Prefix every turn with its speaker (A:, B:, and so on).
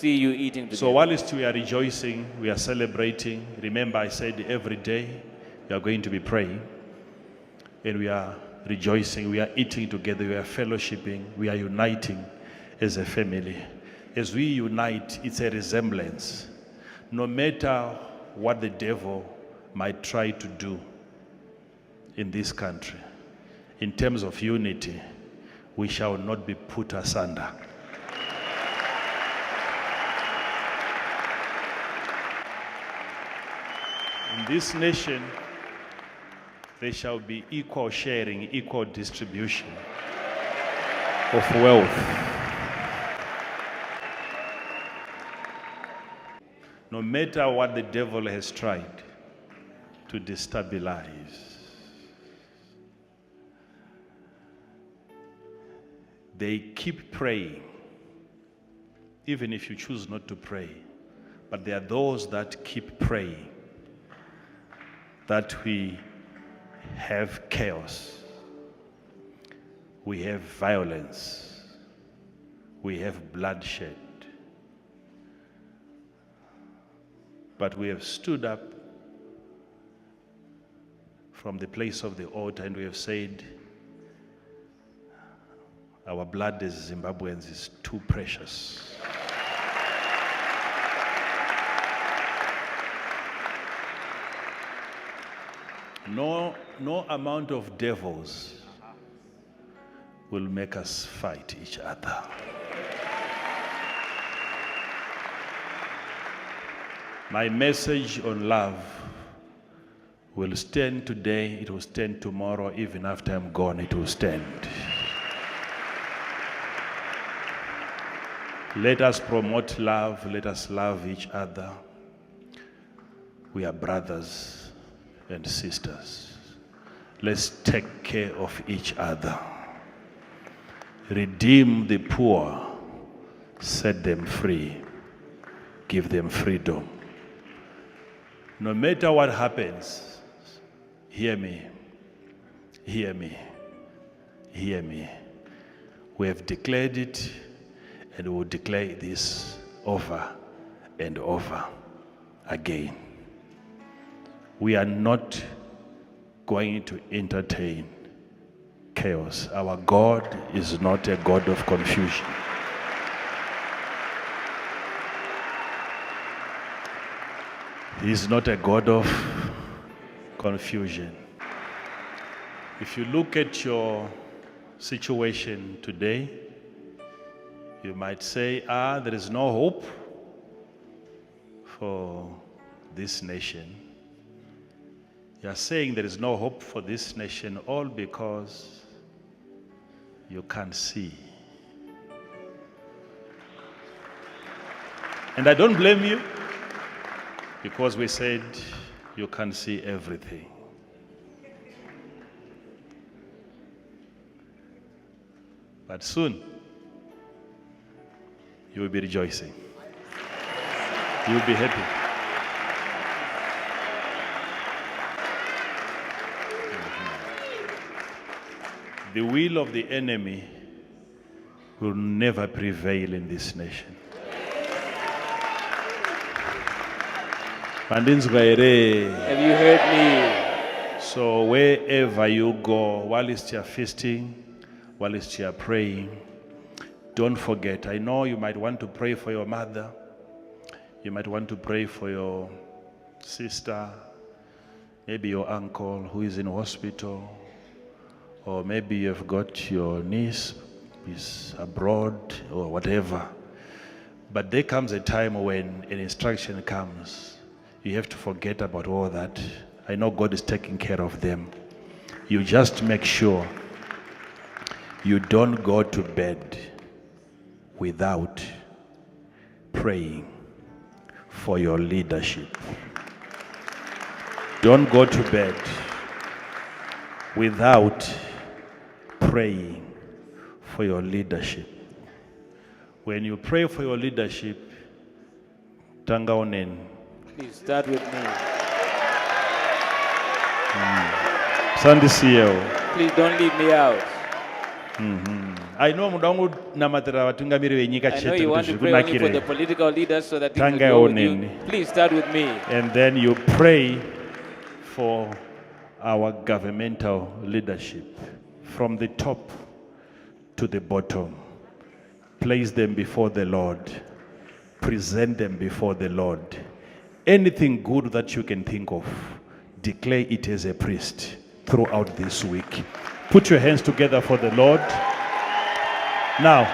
A: see you eating together.
B: So whilst we are rejoicing, we are celebrating. Remember, I said every day we are going to be praying, and we are rejoicing, we are eating together, we are fellowshipping, we are uniting as a family. As we unite, it's a resemblance. No matter what the devil might try to do in this country, in terms of unity, we shall not be put asunder. In this nation, there shall be equal sharing, equal distribution of wealth. No matter what the devil has tried to destabilize, they keep praying, even if you choose not to pray. But there are those that keep praying, that we have chaos, we have violence, we have bloodshed. But we have stood up from the place of the altar and we have said, our blood as Zimbabweans is too precious. No amount of devils will make us fight each other. My message on love will stand today, it will stand tomorrow, even after I'm gone, it will stand. Let us promote love, let us love each other. We are brothers and sisters. Let's take care of each other. Redeem the poor, set them free, give them freedom. No matter what happens, hear me, hear me, hear me. We have declared it and we will declare this over and over again. We are not going to entertain chaos. Our God is not a God of confusion. He is not a God of confusion. If you look at your situation today, you might say, there is no hope for this nation. You are saying there is no hope for this nation all because you can't see. And I don't blame you, because we said you can't see everything. But soon, you will be rejoicing. You will be happy. The will of the enemy will never prevail in this nation. Have you
A: heard me?
B: So wherever you go, whilst you're feasting, whilst you're praying, don't forget. I know you might want to pray for your mother. You might want to pray for your sister, maybe your uncle who is in hospital, or maybe you've got your niece who is abroad or whatever. But there comes a time when an instruction comes. You have to forget about all that. I know God is taking care of them. You just make sure you don't go to bed without praying for your leadership. Don't go to bed without praying for your leadership. When you pray for your leadership, tanga onen.
A: Please start with me.
B: Sunday CEO.
A: Please don't leave me out.
B: I know muda wangu namatira vatungamiri venyika
A: I know
B: chete
A: you
B: kuti
A: want to pray only for the
B: zvikunakire.
A: political leaders so that things will
B: Tanga
A: go with you.
B: oneni.
A: Please start with me.
B: And then you pray for our governmental leadership from the top to the bottom. Place them before the Lord. Present them before the Lord. Anything good that you can think of, declare it as a priest throughout this week. Put your hands together for the Lord. Now,